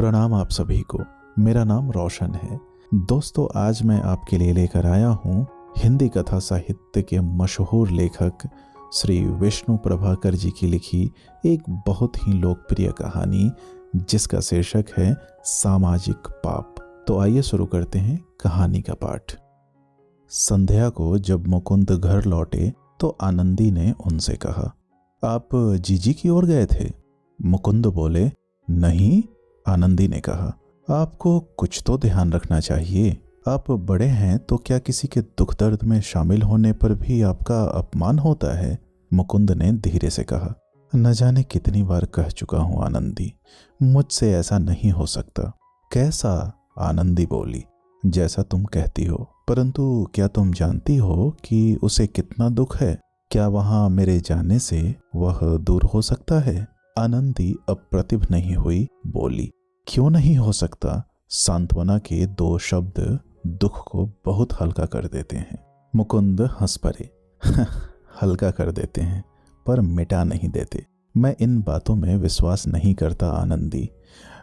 प्रणाम आप सभी को। मेरा नाम रोशन है। दोस्तों, आज मैं आपके लिए लेकर आया हूँ हिंदी कथा साहित्य के मशहूर लेखक श्री विष्णु प्रभाकर जी की लिखी एक बहुत ही लोकप्रिय कहानी जिसका शीर्षक है सामाजिक पाप। तो आइए शुरू करते हैं कहानी का पाठ। संध्या को जब मुकुंद घर लौटे तो आनंदी ने उनसे कहा, आप जीजी की ओर गए थे? मुकुंद बोले, नहीं। आनंदी ने कहा, आपको कुछ तो ध्यान रखना चाहिए। आप बड़े हैं तो क्या किसी के दुख दर्द में शामिल होने पर भी आपका अपमान होता है? मुकुंद ने धीरे से कहा, न जाने कितनी बार कह चुका हूं आनंदी, मुझसे ऐसा नहीं हो सकता। कैसा? आनंदी बोली, जैसा तुम कहती हो। परंतु क्या तुम जानती हो कि उसे कितना दुख है? क्या वहां मेरे जाने से वह दूर हो सकता है? आनंदी अप्रतिभ नहीं हुई, बोली, क्यों नहीं हो सकता? सांत्वना के दो शब्द दुख को बहुत हल्का कर देते हैं। मुकुंद हंस पड़े, हल्का कर देते हैं पर मिटा नहीं देते। मैं इन बातों में विश्वास नहीं करता आनंदी।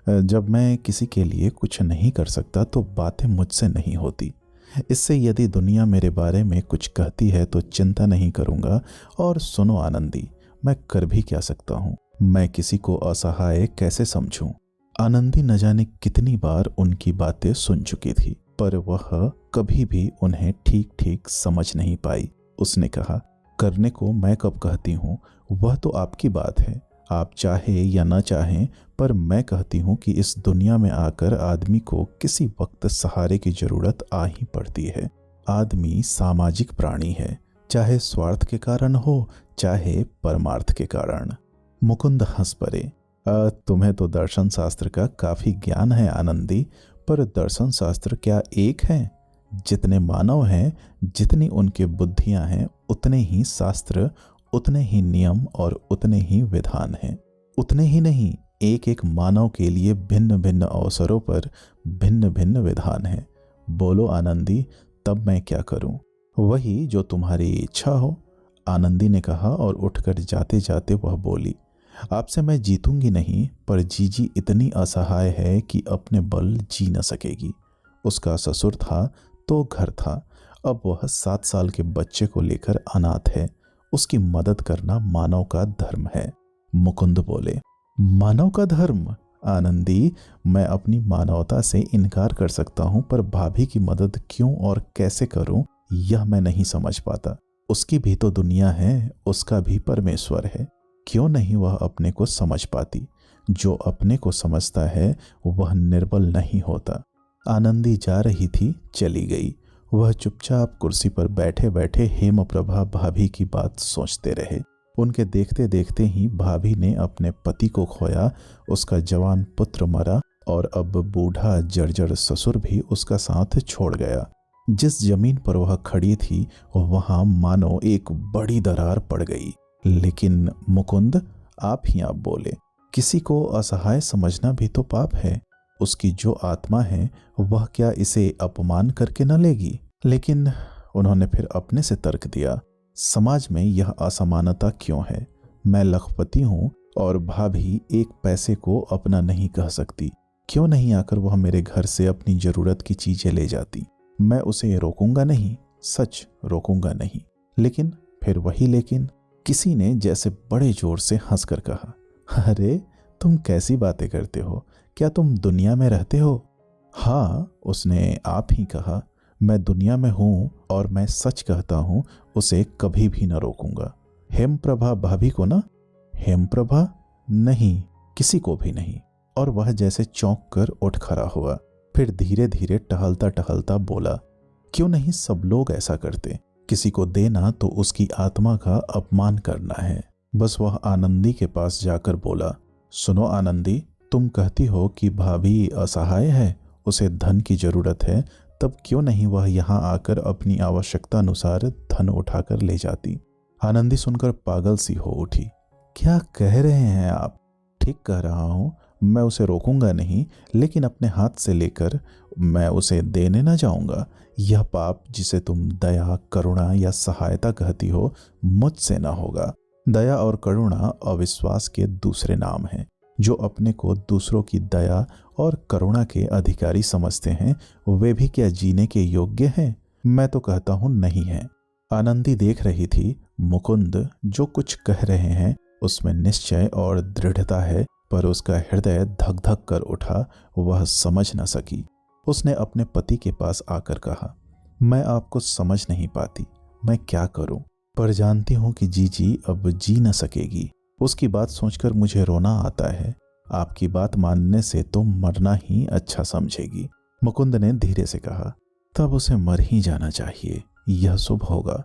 जब मैं किसी के लिए कुछ नहीं कर सकता तो बातें मुझसे नहीं होती। इससे यदि दुनिया मेरे बारे में कुछ कहती है तो चिंता नहीं करूंगा। और सुनो आनंदी, मैं कर भी क्या सकता हूँ? मैं किसी को असहाय कैसे समझूं? आनंदी न जाने कितनी बार उनकी बातें सुन चुकी थी पर वह कभी भी उन्हें ठीक ठीक समझ नहीं पाई। उसने कहा, करने को मैं कब कहती हूँ, वह तो आपकी बात है। आप चाहे या न चाहें, पर मैं कहती हूँ कि इस दुनिया में आकर आदमी को किसी वक्त सहारे की जरूरत आ ही पड़ती है। आदमी सामाजिक प्राणी है, चाहे स्वार्थ के कारण हो चाहे परमार्थ के कारण। मुकुंद हंस पड़े, तुम्हें तो दर्शन शास्त्र का काफी ज्ञान है आनंदी, पर दर्शन शास्त्र क्या एक है? जितने मानव हैं, जितनी उनके बुद्धियां हैं, उतने ही शास्त्र, उतने ही नियम और उतने ही विधान हैं। उतने ही नहीं, एक एक मानव के लिए भिन्न भिन्न अवसरों पर भिन्न भिन्न विधान हैं। बोलो आनंदी, तब मैं क्या करूं? वही जो तुम्हारी इच्छा हो, आनंदी ने कहा और उठकर जाते जाते वह बोली, आपसे मैं जीतूंगी नहीं, पर जीजी इतनी असहाय है कि अपने बल जी न सकेगी। उसका ससुर था तो घर था, अब वह 7 साल के बच्चे को लेकर अनाथ है। उसकी मदद करना मानव का धर्म है। मुकुंद बोले, मानव का धर्म? आनंदी, मैं अपनी मानवता से इनकार कर सकता हूं, पर भाभी की मदद क्यों और कैसे करूं यह मैं नहीं समझ पाता। उसकी भी तो दुनिया है, उसका भी परमेश्वर है। क्यों नहीं वह अपने को समझ पाती? जो अपने को समझता है वह निर्बल नहीं होता। आनंदी जा रही थी, चली गई। वह चुपचाप कुर्सी पर बैठे बैठे हेमप्रभा भाभी की बात सोचते रहे। उनके देखते देखते ही भाभी ने अपने पति को खोया, उसका जवान पुत्र मरा और अब बूढ़ा जर्जर ससुर भी उसका साथ छोड़ गया। जिस जमीन पर वह खड़ी थी वहां मानो एक बड़ी दरार पड़ गई। लेकिन मुकुंद, आप ही आप बोले, किसी को असहाय समझना भी तो पाप है। उसकी जो आत्मा है वह क्या इसे अपमान करके न लेगी? लेकिन उन्होंने फिर अपने से तर्क दिया, समाज में यह असमानता क्यों है? मैं लखपति हूँ और भाभी एक पैसे को अपना नहीं कह सकती। क्यों नहीं आकर वह मेरे घर से अपनी जरूरत की चीजें ले जाती? मैं उसे रोकूंगा नहीं, सच रोकूंगा नहीं। लेकिन फिर वही लेकिन, किसी ने जैसे बड़े जोर से हंसकर कहा, अरे तुम कैसी बातें करते हो? क्या तुम दुनिया में रहते हो? हाँ, उसने आप ही कहा, मैं दुनिया में हूं और मैं सच कहता हूं, उसे कभी भी न रोकूंगा। हेमप्रभा भाभी को ना? हेमप्रभा? नहीं, किसी को भी नहीं। और वह जैसे चौंक कर उठ खड़ा हुआ, फिर धीरे धीरे टहलता टहलता बोला, क्यों नहीं सब लोग ऐसा करते? किसी को देना तो उसकी आत्मा का अपमान करना है। बस वह आनंदी के पास जाकर बोला, सुनो आनंदी, तुम कहती हो कि भाभी असहाय है, उसे धन की जरूरत है, तब क्यों नहीं वह यहाँ आकर अपनी आवश्यकता अनुसार धन उठाकर ले जाती? आनंदी सुनकर पागल सी हो उठी, क्या कह रहे हैं आप? ठीक कह रहा हूँ, मैं उसे रोकूंगा नहीं, लेकिन अपने हाथ से लेकर मैं उसे देने न जाऊंगा। यह पाप जिसे तुम दया, करुणा या सहायता कहती हो, मुझसे न होगा। दया और करुणा अविश्वास के दूसरे नाम हैं। जो अपने को दूसरों की दया और करुणा के अधिकारी समझते हैं, वे भी क्या जीने के योग्य हैं? मैं तो कहता हूं नहीं है। आनंदी देख रही थी मुकुंद जो कुछ कह रहे हैं उसमें निश्चय और दृढ़ता है, पर उसका हृदय धक धक कर उठा। वह समझ न सकी। उसने अपने पति के पास आकर कहा, मैं आपको समझ नहीं पाती, मैं क्या करूं? पर जानती हूं कि जीजी अब जी न सकेगी। उसकी बात सोचकर मुझे रोना आता है। आपकी बात मानने से तो मरना ही अच्छा समझेगी। मुकुंद ने धीरे से कहा, तब उसे मर ही जाना चाहिए, यह शुभ होगा।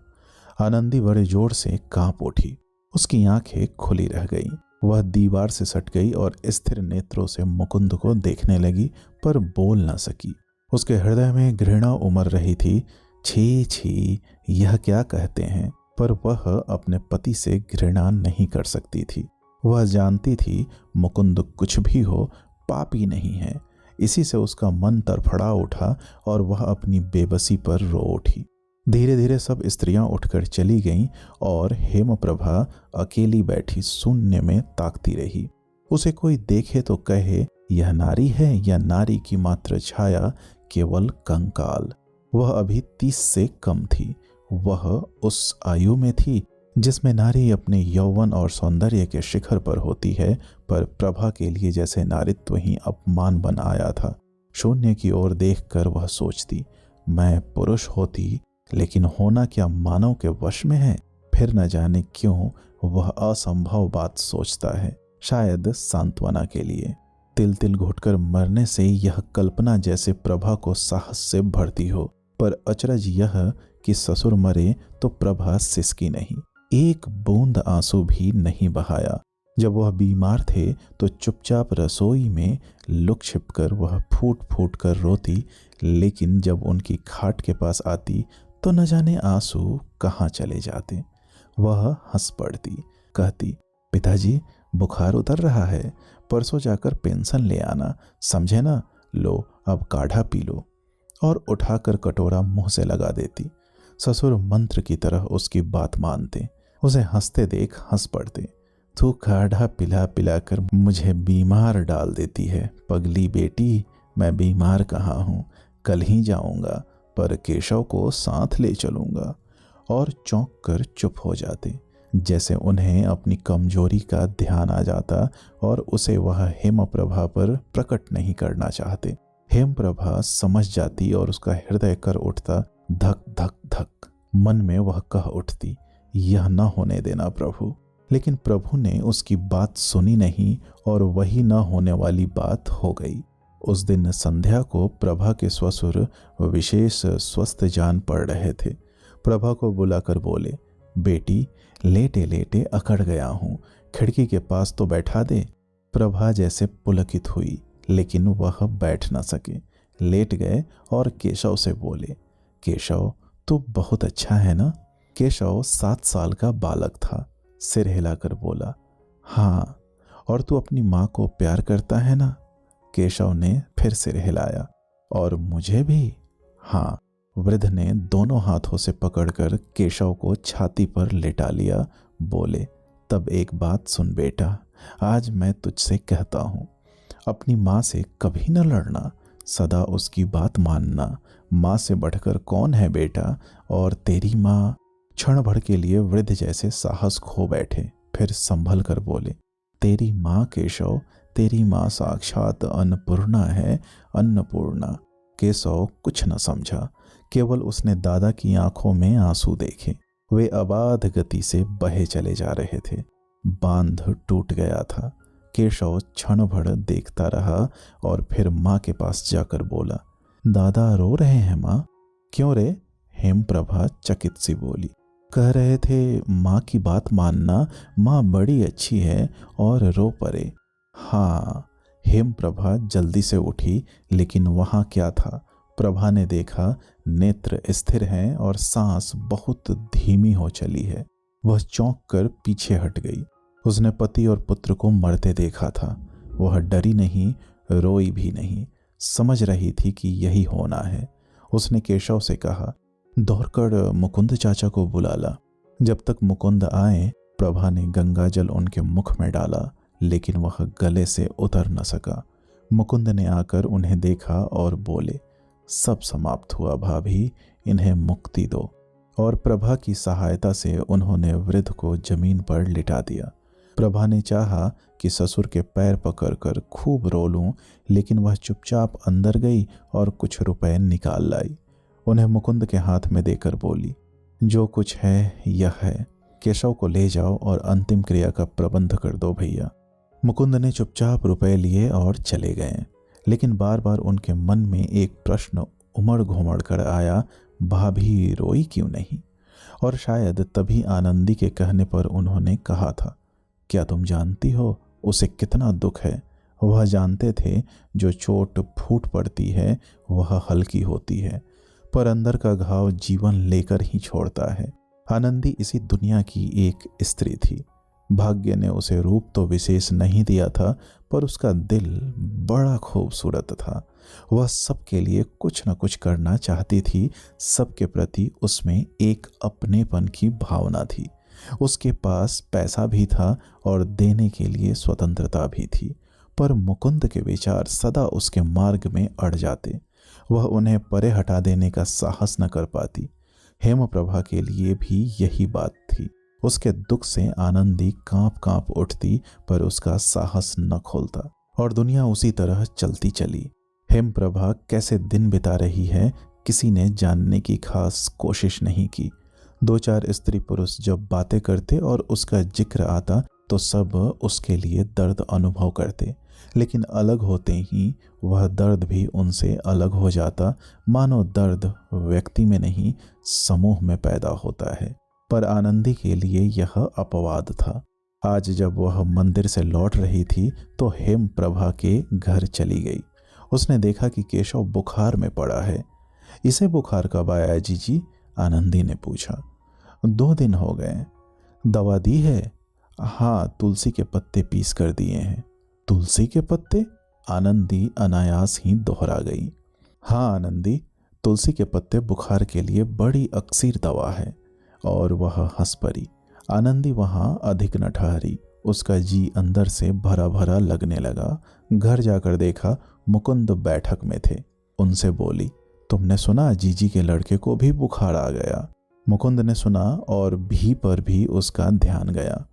आनंदी बड़े जोर से कांप उठी। उसकी आंखें खुली रह गईं। वह दीवार से सट गई और स्थिर नेत्रों से मुकुंद को देखने लगी, पर बोल न सकी। उसके हृदय में घृणा उमड़ रही थी। छी छी, यह क्या कहते हैं? पर वह अपने पति से घृणा नहीं कर सकती थी। वह जानती थी मुकुंद कुछ भी हो पापी नहीं है। इसी से उसका मन तड़फड़ा उठा और वह अपनी बेबसी पर रो उठी। धीरे धीरे सब स्त्रियां उठकर चली गईं और हेमप्रभा अकेली बैठी शून्य में ताकती रही। उसे कोई देखे तो कहे, यह नारी है या नारी की मात्र छाया, केवल कंकाल। वह अभी 30 से कम थी। वह उस आयु में थी जिसमें नारी अपने यौवन और सौंदर्य के शिखर पर होती है, पर प्रभा के लिए जैसे नारित्व ही अपमान बन आया था। शून्य की ओर देखकर वह सोचती, मैं पुरुष होती, लेकिन होना क्या मानव के वश में है? फिर न जाने क्यों वह असंभव बात सोचता है, शायद सांत्वना के लिए। तिल तिल घुटकर मरने से यह कल्पना जैसे प्रभा को साहस से भरती हो, पर अचरज यह कि ससुर मरे तो प्रभा सिसकी नहीं, एक बूंद आंसू भी नहीं बहाया। जब वह बीमार थे तो चुपचाप रसोई में लुक छिपकर वह फूट फूट कर रोती, लेकिन जब उनकी खाट के पास आती तो न जाने आंसू कहाँ चले जाते। वह हंस पड़ती, कहती, पिताजी बुखार उतर रहा है, परसों जाकर पेंशन ले आना, समझे ना? लो अब काढ़ा पी लो। और उठाकर कटोरा मुंह से लगा देती। ससुर मंत्र की तरह उसकी बात मानते। उसे हंसते देख हंस पड़ते। तू काढ़ा पिला पिला कर मुझे बीमार डाल देती है। पगली बेटी, मैं बीमार कहाँ हूँ, कल ही जाऊंगा, पर केशव को साथ ले चलूंगा। और चौंक कर चुप हो जाते, जैसे उन्हें अपनी कमजोरी का ध्यान आ जाता और उसे वह हेमप्रभा पर प्रकट नहीं करना चाहते। हेमप्रभा समझ जाती और उसका हृदय कर उठता धक धक धक। मन में वह कह उठती, यह न होने देना प्रभु। लेकिन प्रभु ने उसकी बात सुनी नहीं और वही न होने वाली बात हो गई। उस दिन संध्या को प्रभा के ससुर विशेष स्वस्थ जान पड़ रहे थे। प्रभा को बुलाकर बोले, बेटी लेटे लेटे अकड़ गया हूँ, खिड़की के पास तो बैठा दे। प्रभा जैसे पुलकित हुई, लेकिन वह बैठ न सके। लेट गए और केशव से बोले, केशव तू बहुत अच्छा है ना? केशव 7 साल का बालक था। सिर हिलाकर बोला, हाँ। और तू अपनी माँ को प्यार करता है ना? केशव ने फिर सिर हिलाया। और मुझे भी? हाँ। वृद्ध ने दोनों हाथों से पकड़कर केशव को छाती पर लेटा लिया। बोले, तब एक बात सुन बेटा, आज मैं तुझसे कहता हूँ, अपनी माँ से कभी न लड़ना, सदा उसकी बात मानना। माँ से बढ़कर कौन है बेटा? और तेरी माँ। क्षण भर के लिए वृद्ध जैसे साहस खो बैठे, फिर संभल कर बोले, तेरी माँ केशव, तेरी माँ साक्षात अन्नपूर्णा है, अन्नपूर्णा। केशव कुछ न समझा, केवल उसने दादा की आंखों में आंसू देखे। वे अबाध गति से बहे चले जा रहे थे। बांध टूट गया था। केशव क्षण भर देखता रहा और फिर माँ के पास जाकर बोला, दादा रो रहे हैं माँ? क्यों रे? हेमप्रभा चकित सी बोली, कह रहे थे माँ की बात मानना, माँ बड़ी अच्छी है, और रो पड़े। हाँ। हेमप्रभा जल्दी से उठी, लेकिन वहाँ क्या था? प्रभा ने देखा नेत्र स्थिर हैं और सांस बहुत धीमी हो चली है। वह चौंक कर पीछे हट गई। उसने पति और पुत्र को मरते देखा था। वह डरी नहीं, रोई भी नहीं, समझ रही थी कि यही होना है। उसने केशव से कहा, दौड़कर मुकुंद चाचा को बुला ला। जब तक मुकुंद आए, प्रभा ने गंगा जल उनके मुख में डाला, लेकिन वह गले से उतर न सका। मुकुंद ने आकर उन्हें देखा और बोले, सब समाप्त हुआ भाभी, इन्हें मुक्ति दो। और प्रभा की सहायता से उन्होंने वृद्ध को जमीन पर लिटा दिया। प्रभा ने चाहा कि ससुर के पैर पकड़कर खूब रो लूं, लेकिन वह चुपचाप अंदर गई और कुछ रुपए निकाल लाई। उन्हें मुकुंद के हाथ में देकर बोली, जो कुछ है यह है, केशव को ले जाओ और अंतिम क्रिया का प्रबंध कर दो भैया। मुकुंद ने चुपचाप रुपए लिए और चले गए, लेकिन बार बार उनके मन में एक प्रश्न उमड़ घुमड़ कर आया, भाभी रोई क्यों नहीं? और शायद तभी आनंदी के कहने पर उन्होंने कहा था, क्या तुम जानती हो उसे कितना दुख है? वह जानते थे जो चोट फूट पड़ती है वह हल्की होती है, पर अंदर का घाव जीवन लेकर ही छोड़ता है। आनंदी इसी दुनिया की एक स्त्री थी। भाग्य ने उसे रूप तो विशेष नहीं दिया था, पर उसका दिल बड़ा खूबसूरत था। वह सबके लिए कुछ न कुछ करना चाहती थी। सबके प्रति उसमें एक अपनेपन की भावना थी। उसके पास पैसा भी था और देने के लिए स्वतंत्रता भी थी, पर मुकुंद के विचार सदा उसके मार्ग में अड़ जाते। वह उन्हें परे हटा देने का साहस न कर पाती। हेमप्रभा के लिए भी यही बात थी। उसके दुख से आनंदी कांप कांप उठती, पर उसका साहस न खोलता और दुनिया उसी तरह चलती चली। हेमप्रभा कैसे दिन बिता रही है किसी ने जानने की खास कोशिश नहीं की। दो चार स्त्री पुरुष जब बातें करते और उसका जिक्र आता तो सब उसके लिए दर्द अनुभव करते, लेकिन अलग होते ही वह दर्द भी उनसे अलग हो जाता, मानो दर्द व्यक्ति में नहीं समूह में पैदा होता है। पर आनंदी के लिए यह अपवाद था। आज जब वह मंदिर से लौट रही थी तो हेम प्रभा के घर चली गई। उसने देखा कि केशव बुखार में पड़ा है। इसे बुखार कब आया जीजी? आनंदी ने पूछा। 2 दिन हो गए। दवा दी है? हाँ, तुलसी के पत्ते पीस कर दिए हैं। तुलसी के पत्ते? आनंदी अनायास ही दोहरा गई। हाँ आनंदी, तुलसी के पत्ते बुखार के लिए बड़ी अक्सीर दवा है। और वह हंस पड़ी। आनंदी वहां अधिक न ठहरी। उसका जी अंदर से भरा भरा लगने लगा। घर जाकर देखा मुकुंद बैठक में थे। उनसे बोली, तुमने सुना जीजी के लड़के को भी बुखार आ गया? मुकुंद ने सुना और भी पर भी उसका ध्यान गया,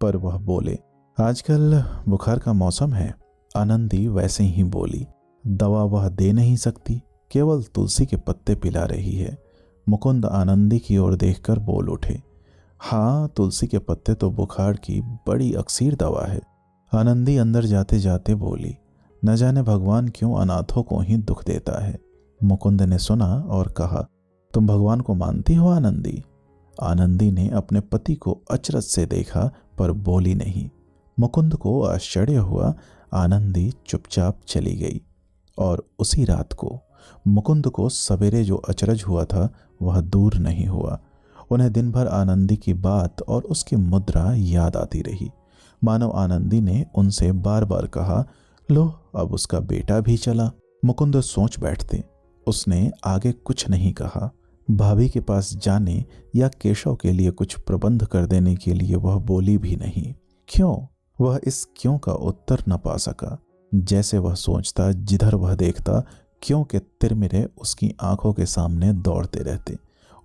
पर वह बोले, आजकल बुखार का मौसम है। आनंदी वैसे ही बोली, दवा वह दे नहीं सकती, केवल तुलसी के पत्ते पिला रही है। मुकुंद आनंदी की ओर देखकर बोल उठे, हाँ, तुलसी के पत्ते तो बुखार की बड़ी अक्सीर दवा है। आनंदी अंदर जाते जाते बोली, न जाने भगवान क्यों अनाथों को ही दुख देता है। मुकुंद ने सुना और कहा, तुम भगवान को मानती हो आनंदी? आनंदी ने अपने पति को अचरज से देखा पर बोली नहीं। मुकुंद को आश्चर्य हुआ। आनंदी चुपचाप चली गई। और उसी रात को मुकुंद को सवेरे जो अचरज हुआ था वह दूर नहीं हुआ। उन्हें दिन भर आनंदी की बात और उसकी मुद्रा याद आती रही। मानो आनंदी ने उनसे बार बार कहा, लो अब उसका बेटा भी चला। मुकुंद सोच बैठते। उसने आगे कुछ नहीं कहा। भाभी के पास जाने या केशव के लिए कुछ प्रबंध कर देने के लिए वह बोली भी नहीं। क्यों? वह इस क्यों का उत्तर न पा सका। जैसे वह सोचता, जिधर वह देखता क्यों के तिरमिरे उसकी आंखों के सामने दौड़ते रहते।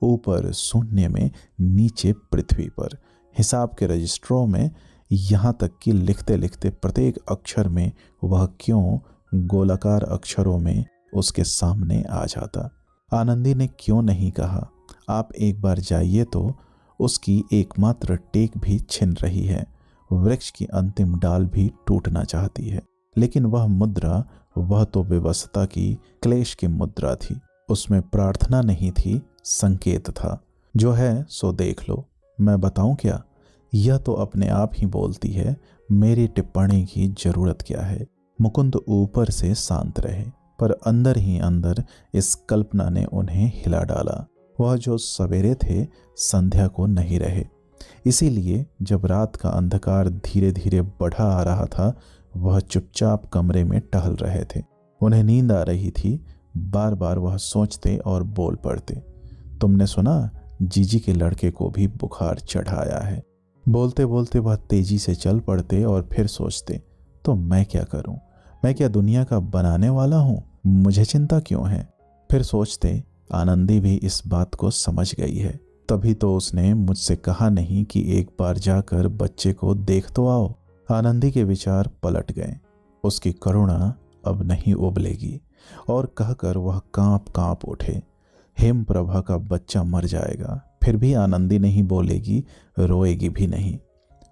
ऊपर शून्य में, नीचे पृथ्वी पर, हिसाब के रजिस्ट्रों में, यहाँ तक कि लिखते लिखते प्रत्येक अक्षर में वह क्यों गोलाकार अक्षरों में उसके सामने आ जाता। आनंदी ने क्यों नहीं कहा, आप एक बार जाइए तो? उसकी एकमात्र टेक भी छिन रही है। वृक्ष की अंतिम डाल भी टूटना चाहती है, लेकिन वह मुद्रा, वह तो विवशता की, क्लेश की मुद्रा थी। उसमें प्रार्थना नहीं थी, संकेत था। जो है सो देख लो, मैं बताऊं क्या? यह तो अपने आप ही बोलती है, मेरी टिप्पणी की जरूरत क्या है? मुकुंद ऊपर से शांत रहे, पर अंदर ही अंदर इस कल्पना ने उन्हें हिला डाला। वह जो सवेरे थे संध्या को नहीं रहे। इसीलिए जब रात का अंधकार धीरे धीरे बढ़ा आ रहा था, वह चुपचाप कमरे में टहल रहे थे। उन्हें नींद आ रही थी। बार बार वह सोचते और बोल पड़ते, तुमने सुना जीजी के लड़के को भी बुखार चढ़ाया है। बोलते बोलते वह तेजी से चल पड़ते और फिर सोचते, तो मैं क्या करूं? मैं क्या दुनिया का बनाने वाला हूँ? मुझे चिंता क्यों है? फिर सोचते आनंदी भी इस बात को समझ गई है, तभी तो उसने मुझसे कहा नहीं कि एक बार जाकर बच्चे को देख तो आओ। आनंदी के विचार पलट गए। उसकी करुणा अब नहीं उबलेगी और कहकर वह कांप कांप उठे। हेम प्रभा का बच्चा मर जाएगा, फिर भी आनंदी नहीं बोलेगी, रोएगी भी नहीं।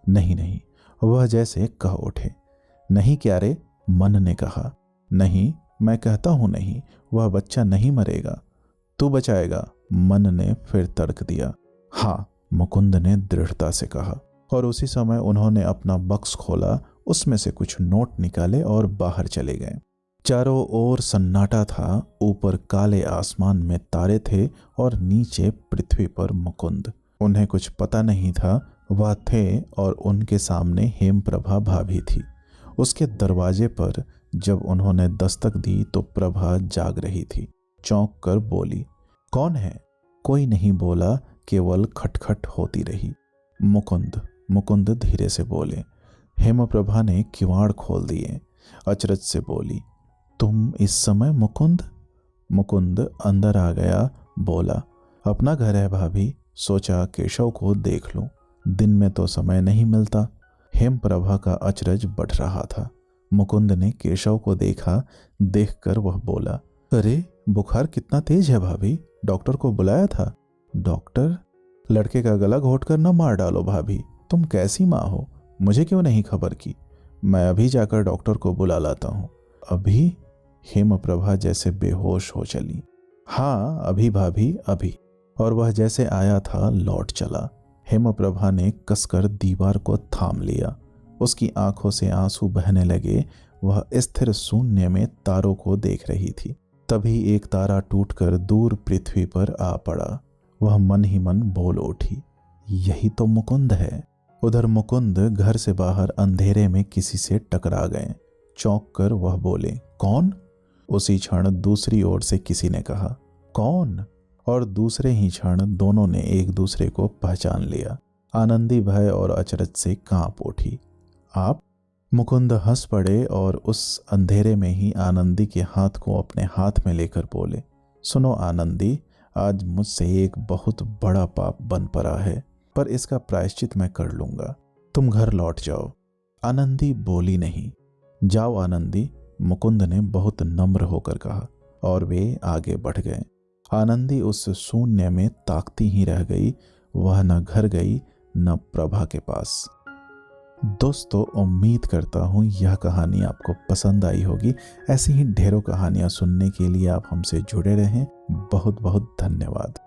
नहीं नहीं, वह जैसे कह उठे। नहीं क्या रे? मन ने कहा। नहीं, मैं कहता हूं नहीं, वह बच्चा नहीं मरेगा। तू बचाएगा? मन ने फिर तर्क दिया। हाँ, मुकुंद ने दृढ़ता से कहा। और उसी समय उन्होंने अपना बक्स खोला, उसमें से कुछ नोट निकाले और बाहर चले गए। चारों ओर सन्नाटा था। ऊपर काले आसमान में तारे थे और नीचे पृथ्वी पर मुकुंद। उन्हें कुछ पता नहीं था वह थे और उनके सामने हेमप्रभा भाभी थी। उसके दरवाजे पर जब उन्होंने दस्तक दी तो प्रभा जाग रही थी। चौंक कर बोली, कौन है? कोई नहीं बोला, केवल खटखट होती रही। मुकुंद धीरे से बोले। हेमप्रभा ने किवाड़ खोल दिए। अचरज से बोली, तुम इस समय? मुकुंद अंदर आ गया, बोला, अपना घर है भाभी, सोचा केशव को देख लूं, दिन में तो समय नहीं मिलता। हेमप्रभा का अचरज बढ़ रहा था। मुकुंद ने केशव को देखा। देखकर वह बोला, अरे बुखार कितना तेज है भाभी, डॉक्टर को बुलाया था? डॉक्टर? लड़के का गला घोट कर न मार डालो भाभी, तुम कैसी माँ हो, मुझे क्यों नहीं खबर की? मैं अभी जाकर डॉक्टर को बुला लाता हूँ। अभी? हेमप्रभा जैसे बेहोश हो चली। हाँ अभी भाभी, अभी। और वह जैसे आया था लौट चला। हेमप्रभा ने कसकर दीवार को थाम लिया। उसकी आंखों से आंसू बहने लगे। वह स्थिर शून्य में तारों को देख रही थी। तभी एक तारा टूटकर दूर पृथ्वी पर आ पड़ा। वह मन ही मन बोल उठी, यही तो मुकुंद है। उधर मुकुंद घर से बाहर अंधेरे में किसी से टकरा गए। चौंक कर वह बोले, कौन? उसी क्षण दूसरी ओर से किसी ने कहा, कौन? और दूसरे ही क्षण दोनों ने एक दूसरे को पहचान लिया। आनंदी भय और अचरज से कांप उठी। आप? मुकुंद हंस पड़े और उस अंधेरे में ही आनंदी के हाथ को अपने हाथ में लेकर बोले, सुनो आनंदी, आज मुझसे एक बहुत बड़ा पाप बन पड़ा है, पर इसका प्रायश्चित मैं कर लूंगा। तुम घर लौट जाओ। आनंदी बोली नहीं। जाओ आनंदी, मुकुंद ने बहुत नम्र होकर कहा और वे आगे बढ़ गए। आनंदी उस शून्य में ताकती ही रह गई। वह न घर गई न प्रभा के पास। दोस्तों, उम्मीद करता हूँ यह कहानी आपको पसंद आई होगी। ऐसी ही ढेरों कहानियाँ सुनने के लिए आप हमसे जुड़े रहें। बहुत बहुत धन्यवाद।